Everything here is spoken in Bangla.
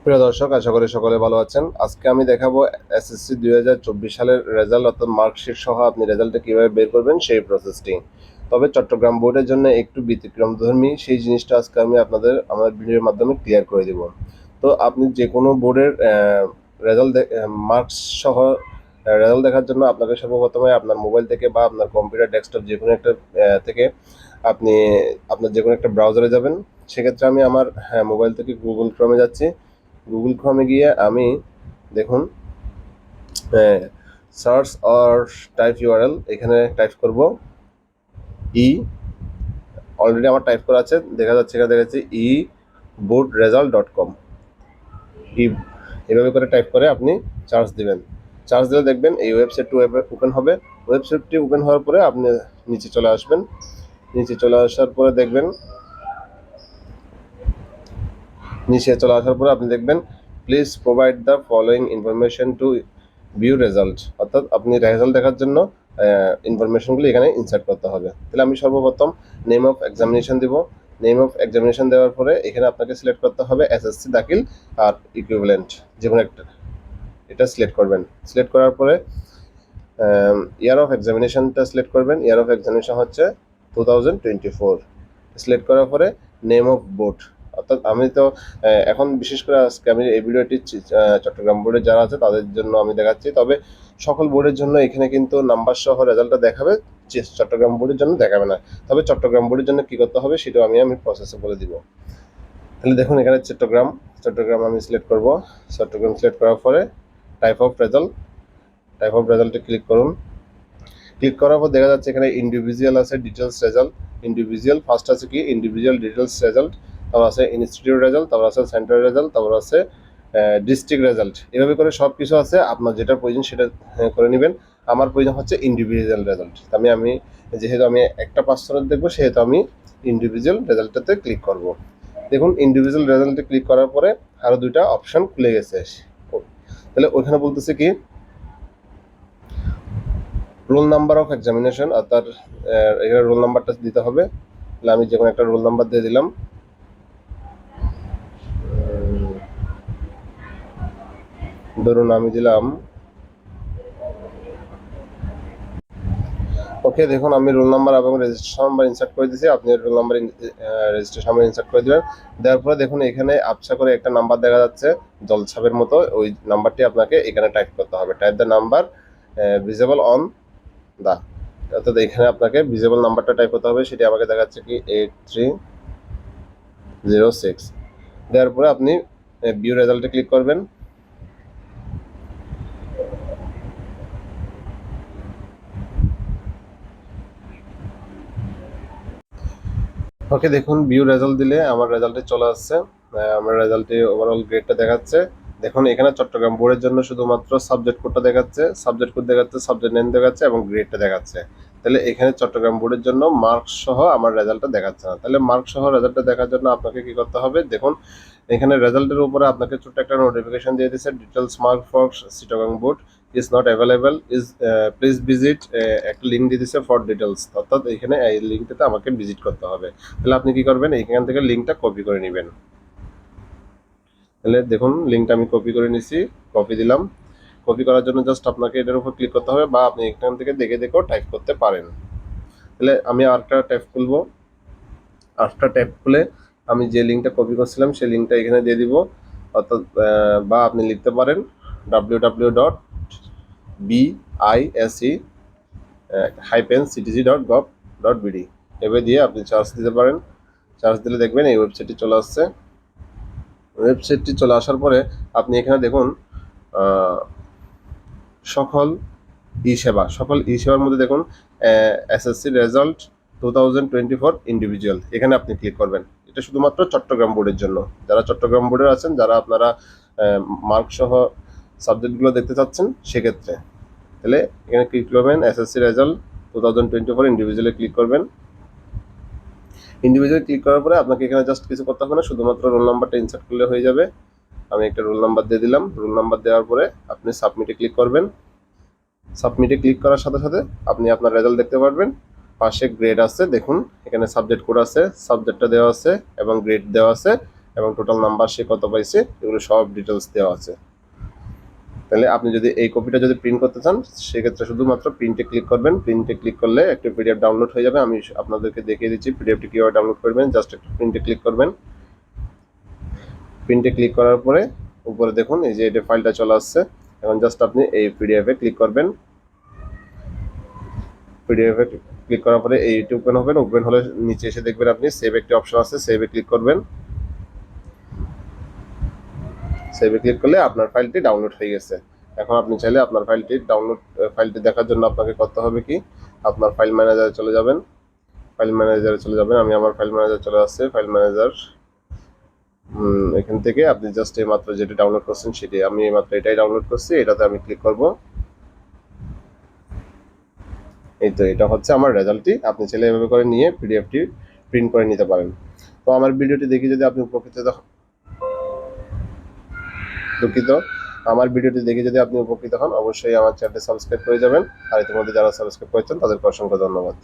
প্রিয় দর্শক, আশা করি সকলে ভালো আছেন। আজকে আমি দেখাবো এসএসসি 2024 সালের রেজাল্ট অর্থাৎ মার্কশিট সহ আপনি রেজাল্টটা কিভাবে বের করবেন সেই প্রসেসটি। তবে চট্টগ্রাম বোর্ডের জন্য একটু ব্যতিক্রমধর্মী সেই জিনিসটা আজকে আমি আমার ভিডিওর মাধ্যমে ক্লিয়ার করে দিব। তো আপনি যে কোনো বোর্ডের রেজাল্ট মার্কস সহ রেজাল্ট দেখার জন্য আপনাকে সর্বপ্রথমে আপনার মোবাইল থেকে বা আপনার কম্পিউটার ডেস্কটপ যে কোনো একটা থেকে আপনি আপনার যে কোনো একটা ব্রাউজারে যাবেন। সেক্ষেত্রে আমি আমার মোবাইল থেকে গুগল ক্রমে যাচ্ছি। গুগল ক্রমে গিয়ে আমি দেখুন সার্চ অর টাইপ ইউআরএল এখানে টাইপ করব ই অলরেডি আমার টাইপ করা আছে, দেখা যাচ্ছে, এখানে দেখা যাচ্ছে eboardresult.com। এভাবে করে টাইপ করে আপনি চার্জ দিবেন। চার্জ দিলে দেখবেন এই ওয়েবসাইটটি ওপেন হবে। ওয়েবসাইটটি ওপেন হওয়ার পরে আপনি নিচে চলে আসবেন। নিচে চলে আসার পরে দেখবেন নিচে চলে আসার পরে আপনি দেখবেন please provide the following information to view result, অর্থাৎ আপনি রেজাল্ট দেখার জন্য ইনফরমেশনগুলো এখানে ইনসার্ট করতে হবে। তাহলে আমি সর্বপ্রথম নেম অফ এক্সামিনেশন দিব। নেম অফ এক্সামিনেশন দেওয়ার পরে এখানে আপনাকে সিলেক্ট করতে হবে এসএসসি দাখিল আর ইকুইভ্যালেন্ট যে কোনো একটা, এটা সিলেক্ট করবেন। সিলেক্ট করার পরে ইয়ার অফ এক্সামিনেশনটা সিলেক্ট করবেন। ইয়ার অফ এক্সামিনেশন হচ্ছে 2024। সিলেক্ট করার পরে নেম অফ বোর্ড, অর্থাৎ আমি তো এখন বিশেষ করে আজকে আমি এই ভিডিওটি চট্টগ্রাম বোর্ডে যারা আছে তাদের জন্য আমি দেখাচ্ছি। তবে সকল বোর্ডের জন্য এখানে কিন্তু নাম্বার সহ রেজাল্টটা দেখাবে, চট্টগ্রাম বোর্ডের জন্য দেখাবে না। তবে চট্টগ্রাম বোর্ডের জন্য কী করতে হবে সেটাও আমি প্রসেসে বলে দিব। তাহলে দেখুন এখানে চট্টগ্রাম আমি সিলেক্ট করব। চট্টগ্রাম সিলেক্ট করার পরে টাইপ অফ রেজাল্টে ক্লিক করুন। ক্লিক করার পর দেখা যাচ্ছে এখানে ইন্ডিভিজুয়াল আছে, ডিটেলস রেজাল্ট। ইন্ডিভিজুয়াল ফার্স্ট আছে কি ইন্ডিভিজুয়াল ডিটেলস রেজাল্ট, তারপর আছে ইনস্টিটিউট রেজাল্ট, তারপর আছে সেন্টার রেজাল্ট, তারপর আছে ডিস্ট্রিক্ট রেজাল্ট। এভাবে করে সব কিছু আছে, আপনার যেটা প্রয়োজন সেটা করে নেবেন। আমার প্রয়োজন হচ্ছে ইন্ডিভিজুয়াল রেজাল্ট। আমি যেহেতু আমি একটা পার্সনের দেখবো সেহেতু আমি ইন্ডিভিজুয়াল রেজাল্টটাতে ক্লিক করব। দেখুন ইন্ডিভিজুয়াল রেজাল্টে ক্লিক করার পরে আরও দুইটা অপশন খুলে গেছে। তাহলে ওইখানে বলতেছে কি রোল নাম্বার অফ এক্সামিনেশন, অর্থাৎ এখানে রোল নাম্বারটা দিতে হবে। তাহলে আমি যে কোনো একটা রোল নাম্বার দিয়ে দিলাম। ধরুন আমি দিলাম ওকে। দেখুন আমি রোল নাম্বার এবং রেজিস্ট্রেশন নাম্বার ইনসার্ট করে দিয়েছি। আপনি roll number registration number insert করে দেবেন। দেওয়ার পরে দেখুন এখানে আবছা করে একটা নাম্বার দেখা যাচ্ছে জলছাপের মতো, ওই নাম্বারটি আপনাকে এখানে টাইপ করতে হবে। Type the number visible on the, অর্থাৎ এখানে আপনাকে ভিজিবল নাম্বারটা টাইপ করতে হবে। সেটি আমাকে দেখাচ্ছে কি 8306। দেওয়ার পরে আপনি ভিউ রেজাল্টে ক্লিক করবেন। ওকে, দেখুন ভিউ রেজাল্ট দিলে আমার রেজাল্টে চলে আসছে। আমার রেজাল্টে ওভারঅল গ্রেডটা দেখাচ্ছে। দেখুন এখানে চট্টগ্রাম বোর্ডের জন্য শুধুমাত্র সাবজেক্ট কোডটা দেখাচ্ছে, সাবজেক্ট কোড দেখাচ্ছে, সাবজেক্ট নেম দেখাচ্ছে এবং গ্রেডটা দেখাচ্ছে। তাহলে এখানে চট্টগ্রাম বোর্ডের জন্য মার্কস সহ আমার রেজাল্টটা দেখাচ্ছে না। তাহলে মার্কস সহ রেজাল্টটা দেখার জন্য আপনাকে কি করতে হবে, দেখুন এখানে রেজাল্টের উপরে আপনাকে ছোট্ট একটা নোটিফিকেশন দিয়ে দিচ্ছে details mark for Chittagong board is not available, please visit, একটা লিঙ্ক দিয়ে দিচ্ছে ফর ডিটেলস, অর্থাৎ এখানে এই লিঙ্কটাতে আমাকে ভিজিট করতে হবে। তাহলে আপনি কি করবেন, এখান থেকে লিঙ্কটা কপি করে নেবেন। তাহলে দেখুন লিঙ্কটা আমি কপি করে নিছি, কপি দিলাম। কপি করার জন্য জাস্ট আপনাকে এটার উপর ক্লিক করতে হবে, বা আপনি এখান থেকে দেখে দেখেও টাইপ করতে পারেন। তাহলে আমি আরেকটা ট্যাব খুলবো। আরেকটা ট্যাব খুলে আমি যে লিঙ্কটা কপি করছিলাম সেই লিঙ্কটা এখানে দিয়ে দিব, অর্থাৎ বা আপনি লিখতে পারেন www.bise-ctg.gov.bd, এভাবে দিয়ে আপনি চার্জ দিতে পারেন। চার্জ দিলে দেখবেন এই ওয়েবসাইটটি চলে আসছে। ওয়েবসাইটটি চলে আসার পরে আপনি এখানে দেখুন সকল ই সেবার মধ্যে দেখুন এসএসসি রেজাল্ট 2024 ইন্ডিভিজুয়াল, এখানে আপনি ক্লিক করবেন। এটা শুধুমাত্র চট্টগ্রাম বোর্ডের জন্য। যারা চট্টগ্রাম বোর্ডের আছেন, যারা আপনারা মার্ক সহ সাবজেক্টগুলো দেখতে চাচ্ছেন সেক্ষেত্রে, তাহলে এখানে ক্লিক করবেন এসএসসি রেজাল্ট 2024 ইন্ডিভিজুয়ালে ক্লিক করবেন। ইন্ডিভিজুয়াল ক্লিক করার পরে আপনাকে এখানে জাস্ট কিছু করতে হবে না, শুধুমাত্র রোল নাম্বারটা ইনসার্ট করলে হয়ে যাবে। আমি একটা রোল নাম্বার দিয়ে দিলাম। রোল নাম্বার দেওয়ার পরে আপনি সাবমিটে ক্লিক করবেন। সাবমিটে ক্লিক করার সাথে সাথে আপনি আপনার রেজাল্ট দেখতে পারবেন। পাশে গ্রেড আছে, দেখুন এখানে সাবজেক্ট কোড আছে, সাবজেক্টটা দেওয়া আছে এবং গ্রেড দেওয়া আছে এবং টোটাল নাম্বার সে কত পাইছে এগুলো সব ডিটেলস দেওয়া আছে। তাহলে আপনি যদি এই কপিটা যদি প্রিন্ট করতে চান সেক্ষেত্রে শুধুমাত্র প্রিন্টে ক্লিক করবেন। প্রিন্টে ক্লিক করলে একটা পিডিএফ ডাউনলোড হয়ে যাবে। আমি আপনাদেরকে দেখিয়ে দিচ্ছি পিডিএফটি কীভাবে ডাউনলোড করবেন। জাস্ট একটু প্রিন্টে ক্লিক করবেন। প্রিন্টে ক্লিক করার পরে উপরে দেখুন এই যে এটা ফাইলটা চলে আসছে। এখন জাস্ট আপনি এই পিডিএফে ক্লিক করবেন। পিডিএফে ক্লিক করার পরে এইটি ওপেন হবেন। ওপেন হলে নিচে এসে দেখবেন আপনি সেভ একটি অপশন আছে, সেভে ক্লিক করবেন। সেভে ক্লিক করলে আপনার ফাইলটি ডাউনলোড হয়ে গেছে। এখন আপনি চাইলে আপনার ফাইলটি দেখার জন্য আপনাকে করতে হবে কি, আপনার ফাইল ম্যানেজারে চলে যাবেন। আমি আমার ফাইল ম্যানেজার চলে আসছে। ফাইল ম্যানেজার এখান থেকে আপনি জাস্ট এইমাত্র যেটি ডাউনলোড করছেন সেটি, আমি এইমাত্র এটাই ডাউনলোড করছি, এটাতে আমি ক্লিক করব। এই তো এটা হচ্ছে আমার রেজাল্টটি। আপনি চাইলে এভাবে করে নিয়ে পিডিএফটি প্রিন্ট করে নিতে পারেন। তো আমার ভিডিওটি দেখে যদি আপনি আমার ভিডিওটি দেখে যদি আপনি উপকৃত হন অবশ্যই আমার চ্যানেলটি সাবস্ক্রাইব করে যাবেন। আর ইতিমধ্যে যারা সাবস্ক্রাইব করেছেন তাদেরকে অসংখ্য ধন্যবাদ।